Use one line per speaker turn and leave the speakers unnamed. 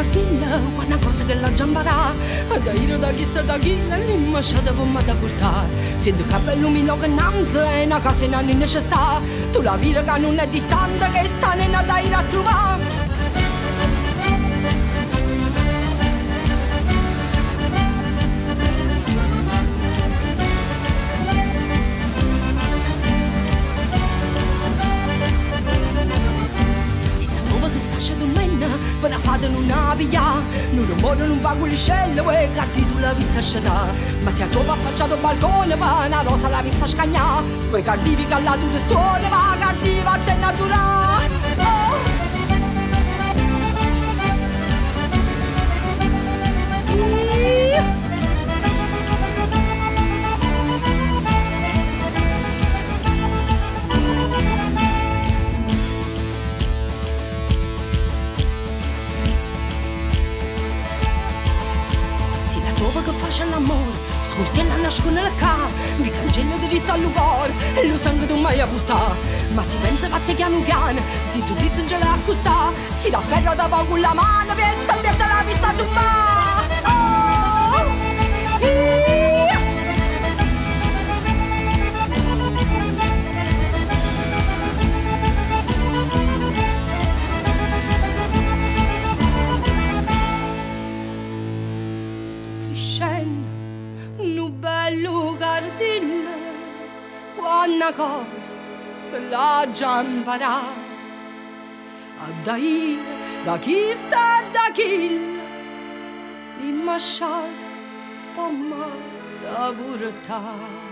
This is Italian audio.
guardilla, quando cosa che la giambarà, da ira da chi sta da chi, l'anima sciata per me da portare. Sento che bello lumino che nanza è una casa in anni necessità, tu la vita che non è distante, che sta nella da ira a trovare. Per la fata non ha via, non rumore non va con l'iscello e carti tu la vista scetà. Ma se a tuo affacciato balcone va una rosa la vista scagnà, quei cardivi che alla tu te stuone va cardiva a te naturale. Che faccia l'amore, scortella nasconde la ca, mi cancello diritto al lugar, e lo sangue tu mai a buttare. Ma si pensa fatte piano piano, zitto zitto non ce l'ha accusta, si dà ferro da poco con la mano, per stampiata la vista tu ma. Nu bello cardillo, quanta cosa che l'ha già imparato a dare da chi sta da chi l'immasciata, ma da portare.